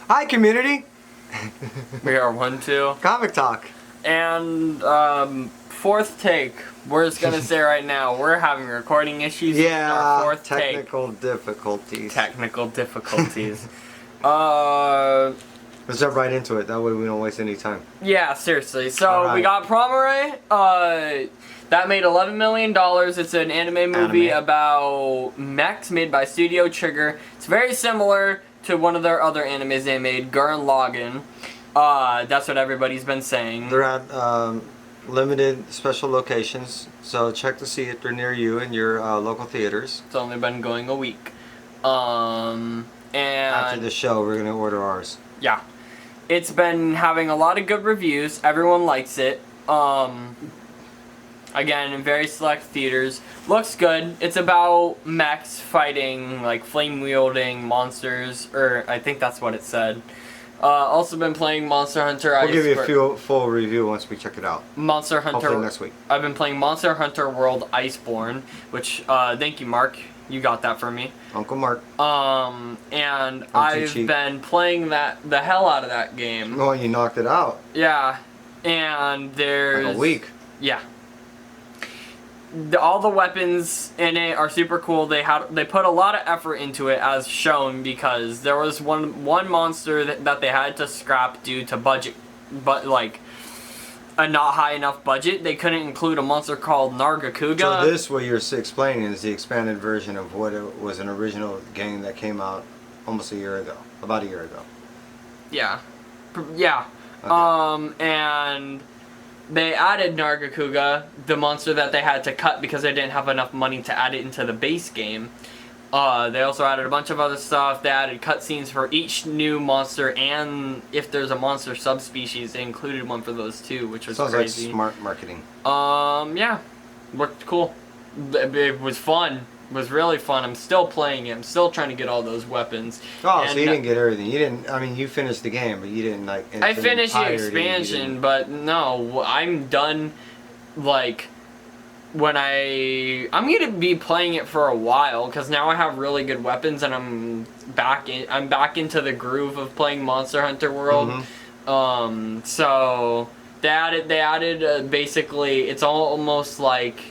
Hi, community. We are 1-2 Comic Talk. and fourth take. We're just gonna say right now we're having recording issues. Yeah, with our fourth technical difficulties. Technical difficulties. Let's jump right into it. That way we don't waste any time. Yeah, seriously. So Alright. we got Promeray. That made $11 million. It's an anime movie about mechs made by Studio Trigger. It's very similar to one of their other animes they made, Gurren Lagann. That's what everybody's been saying. They're at limited special locations, so check to see if they're near you in your local theaters. It's only been going a week. And after the show, we're gonna order ours. Yeah. It's been having a lot of good reviews. Everyone likes it. Again, in very select theaters. Looks good. It's about mechs fighting, like, flame-wielding monsters. Or, I think that's what it said. Also been playing Monster Hunter. We'll give you a full review once we check it out. Monster Hunter. Hopefully next week. I've been playing Monster Hunter World Iceborne, which, thank you, Mark. You got that from me. Uncle Mark. And I've been playing the hell out of that game. Oh, you knocked it out. Yeah. And there's... Like a week. Yeah. All the weapons in it are super cool. They put a lot of effort into it, as shown, because there was one monster that they had to scrap due to budget, but like a not high enough budget. They couldn't include a monster called Nargacuga. So this, what you're explaining, is the expanded version of what it was an original game that came out almost a year ago, about a year ago. Yeah, yeah. Okay. And they added Nargacuga, the monster that they had to cut because they didn't have enough money to add it into the base game. They also added a bunch of other stuff. They added cutscenes for each new monster, and if there's a monster subspecies, they included one for those too, which was crazy. Sounds like smart marketing. Yeah. Looked cool. It was fun. It was really fun. I'm still playing it. I'm still trying to get all those weapons. Oh, so you didn't get everything. You didn't, I mean, you finished the game, but you didn't, like... I finished the expansion, but no, I'm done, like... I'm gonna be playing it for a while because now I have really good weapons and I'm back into the groove of playing Monster Hunter World. Mm-hmm. So they added basically it's almost like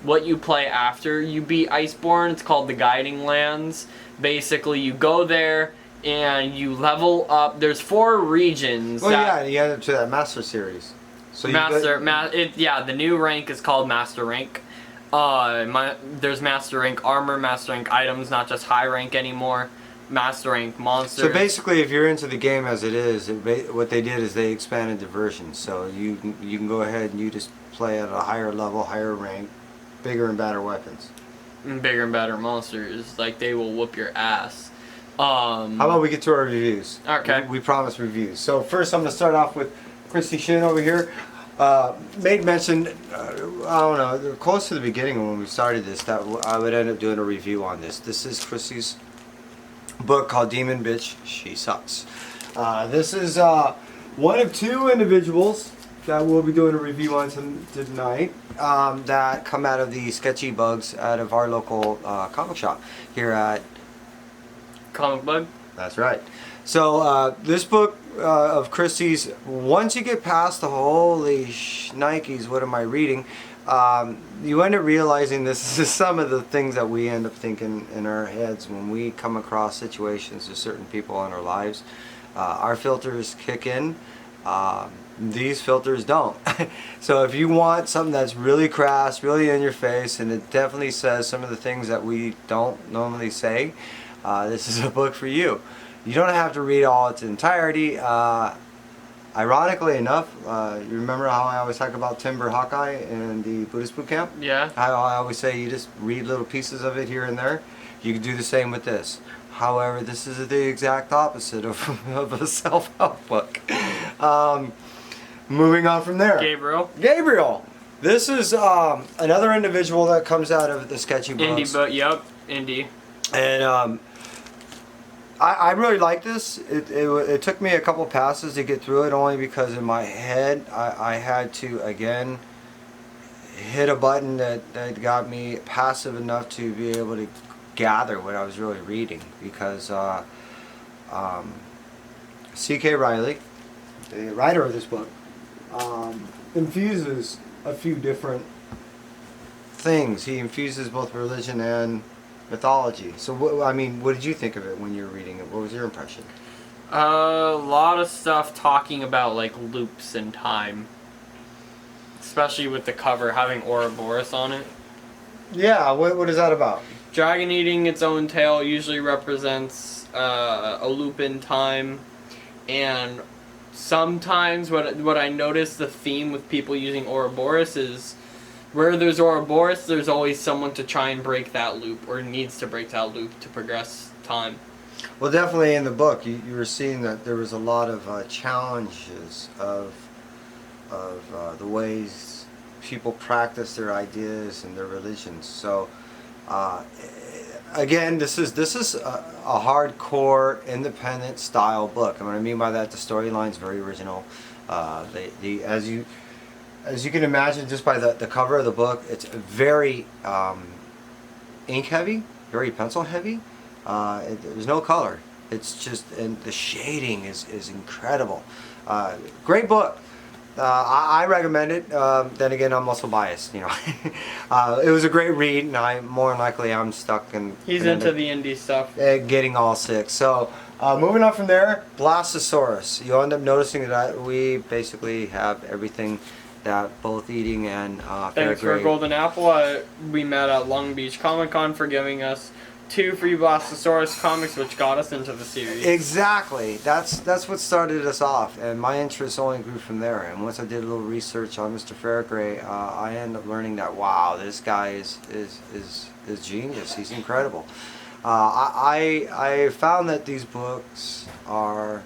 what you play after you beat Iceborne. It's called the Guiding Lands. Basically, you go there and you level up. There's 4 regions. Well, yeah, you added to that Master Series. So the new rank is called Master Rank. There's Master Rank Armor, Master Rank Items, not just High Rank anymore. Master Rank Monsters. So basically, if you're into the game as it is, what they did is they expanded the version. So you can go ahead and you just play at a higher level, higher rank, bigger and badder weapons. Bigger and badder monsters. Like, they will whoop your ass. How about we get to our reviews? Okay. We promise reviews. So first I'm going to start off with Christy Shin over here. Made mention, I don't know, close to the beginning when we started this, that I would end up doing a review on this. This is Christy's book called Demon Bitch, She Sucks. This is one of 2 individuals that we'll be doing a review on tonight that come out of the Sketchy Bugs out of our local comic shop here at... Comic Bug? That's right. So this book of Christie's, once you get past the holy shnikes, what am I reading, you end up realizing this is some of the things that we end up thinking in our heads when we come across situations with certain people in our lives. Our filters kick in. These filters don't. So if you want something that's really crass, really in your face, and it definitely says some of the things that we don't normally say, this is a book for you. You don't have to read all its entirety. Ironically enough, you remember how I always talk about Timber Hawkeye and the Buddhist boot camp? Yeah. How I always say you just read little pieces of it here and there. You can do the same with this. However, this is the exact opposite of a self-help book. Moving on from there. Gabriel. This is another individual that comes out of the Sketchy Bugs. Indie book, yep. Indie. And I really like this. It took me a couple passes to get through it, only because in my head I had to again hit a button that got me passive enough to be able to gather what I was really reading, because C.K. Riley, the writer of this book, infuses a few different things. He infuses both religion and mythology. So, what did you think of it when you were reading it? What was your impression? A lot of stuff talking about like loops in time, especially with the cover having Ouroboros on it. Yeah, what is that about? Dragon eating its own tail usually represents a loop in time, and sometimes what I notice the theme with people using Ouroboros is where there's Ouroboros, there's always someone to try and break that loop or needs to break that loop to progress time. Well, definitely in the book, you were seeing that there was a lot of challenges of the ways people practice their ideas and their religions. So, again, this is a hardcore, independent style book. And what I mean by that, the storyline's very original. As you can imagine, just by the cover of the book, it's very ink heavy, very pencil heavy. There's no color. It's just, and the shading is incredible. Great book. I recommend it. Then again, I'm also biased. It was a great read, and more than likely I'm stuck in. He's into the indie stuff. Getting all sick. So moving on from there, Blastosaurus. You'll end up noticing that we basically have everything that both eating and Thanks for Golden Apple. We met at Long Beach Comic Con for giving us 2 free Blastosaurus comics, which got us into the series. Exactly. That's what started us off, and my interest only grew from there. And once I did a little research on Mr. Farragher, I ended up learning that wow, this guy is genius. He's incredible. I found that these books are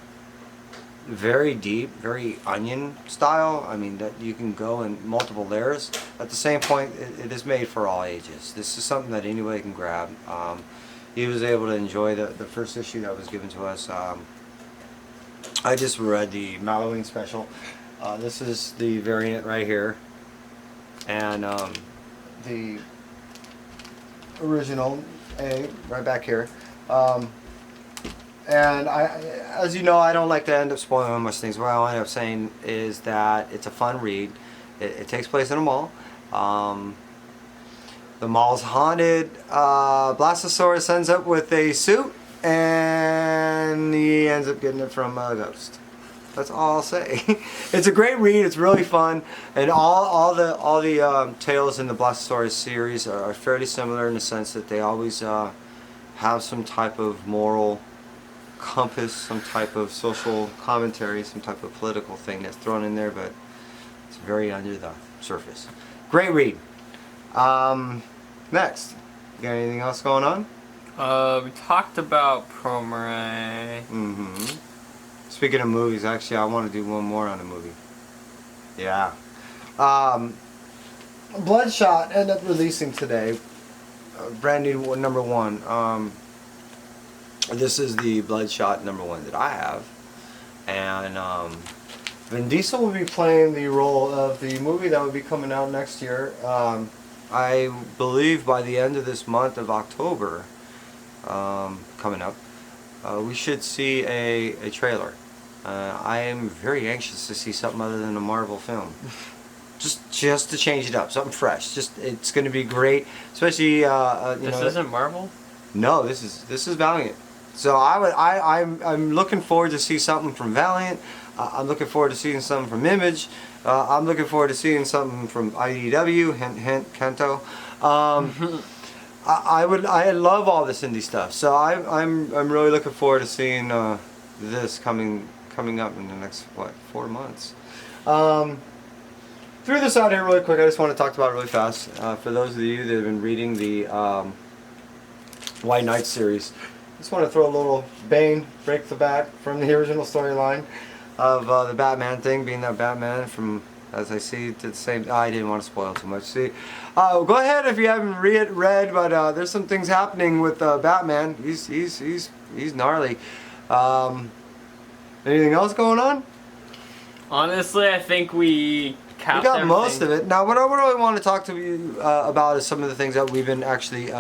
very deep, very onion style. I mean, that you can go in multiple layers. At the same point, it is made for all ages. This is something that anybody can grab. He was able to enjoy the first issue that was given to us. I just read the Halloween special. This is the variant right here, and the original A right back here. And as you know, I don't like to end up spoiling much things. What I'll end up saying is that it's a fun read. It takes place in a mall. The mall's haunted. Blastosaurus ends up with a suit, and he ends up getting it from a ghost. That's all I'll say. It's a great read. It's really fun, and all the tales in the Blastosaurus series are fairly similar in the sense that they always have some type of moral compass, some type of social commentary, some type of political thing that's thrown in there, but it's very under the surface. Great read. Next, you got anything else going on? We talked about Promare. Speaking of movies, actually, I want to do one more on a movie. Yeah. Bloodshot ended up releasing today. Brand new #1. This is the Bloodshot #1 that I have, and Vin Diesel will be playing the role of the movie that will be coming out next year. I believe by the end of this month of October, coming up, we should see a trailer. I am very anxious to see something other than a Marvel film. Just to change it up, something fresh. It's going to be great, especially This isn't Marvel? No, this is Valiant. So I'm looking forward to see something from Valiant. I'm looking forward to seeing something from Image. I'm looking forward to seeing something from IDW. Hint, hint, Kento. I love all this indie stuff. So I'm really looking forward to seeing this coming up in the next 4 months. Threw this out here really quick. I just want to talk about it really fast. For those of you that have been reading the White Knight series, just want to throw a little Bane, break the bat from the original storyline of the Batman thing, being that Batman from, as I see, did the same. I didn't want to spoil too much. See, go ahead if you haven't read, but there's some things happening with Batman. He's gnarly. Anything else going on? Honestly, I think we got everything. Most of it. Now, what I really want to talk to you about is some of the things that we've been actually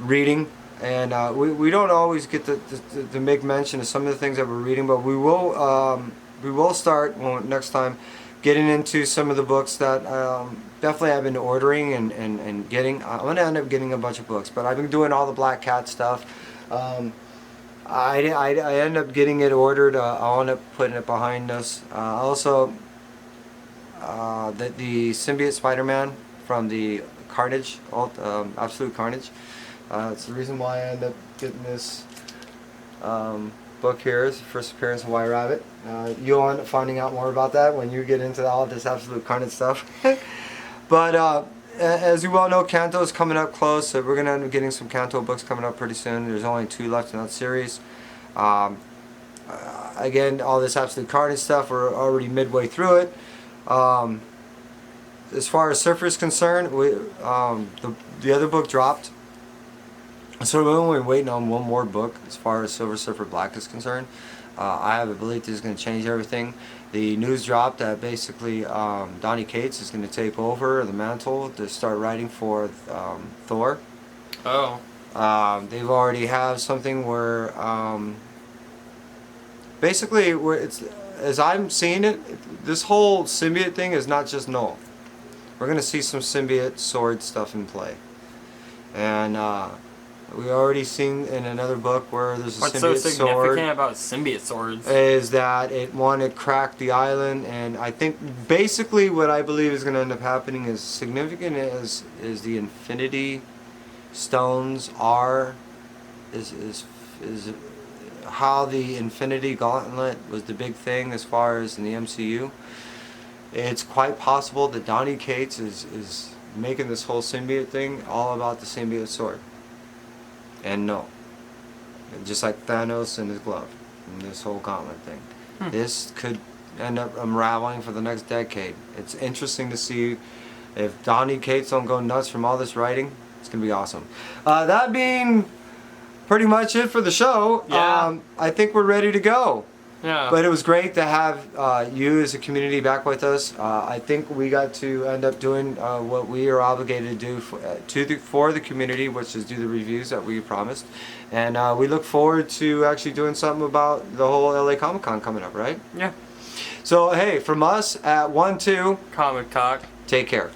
reading And we don't always get to make mention of some of the things that we're reading, but we will start next time getting into some of the books that definitely I've been ordering and getting. I'm going to end up getting a bunch of books, but I've been doing all the Black Cat stuff. I end up getting it ordered. I'll end up putting it behind us. Also, the Symbiote Spider-Man from the Carnage, Absolute Carnage. It's the reason why I end up getting this book here. It's the first appearance of White Rabbit. You'll end up finding out more about that when you get into all this Absolute Carnage stuff. But as you well know, Kanto is coming up close, so we're going to end up getting some Kanto books coming up pretty soon. There's only 2 left in that series. Again, all this Absolute Carnage stuff, we're already midway through it. As far as Surfer is concerned, the other book dropped. So we're only waiting on one more book as far as Silver Surfer Black is concerned. I have a belief this is going to change everything. The news dropped that basically Donny Cates is going to take over the mantle to start writing for Thor. Oh. They've already have something where basically as I'm seeing it, this whole symbiote thing is not just null. We're going to see some symbiote sword stuff in play. And we already seen in another book where there's a What's symbiote so sword. significant about symbiote swords? Is that it cracked the island, and I think basically what I believe is going to end up happening is significant is the Infinity Stones is how the Infinity Gauntlet was the big thing as far as in the MCU. It's quite possible that Donny Cates is making this whole symbiote thing all about the symbiote sword. And no. Just like Thanos and his glove. And this whole gauntlet thing. This could end up unraveling for the next decade. It's interesting to see if Donny Cates don't go nuts from all this writing. It's going to be awesome. That being pretty much it for the show. Yeah. I think we're ready to go. Yeah. But it was great to have you as a community back with us. I think we got to end up doing what we are obligated to do for the community, which is do the reviews that we promised. And we look forward to actually doing something about the whole LA Comic Con coming up, right? Yeah. So, hey, from us at 1-2, Comic Talk. take care.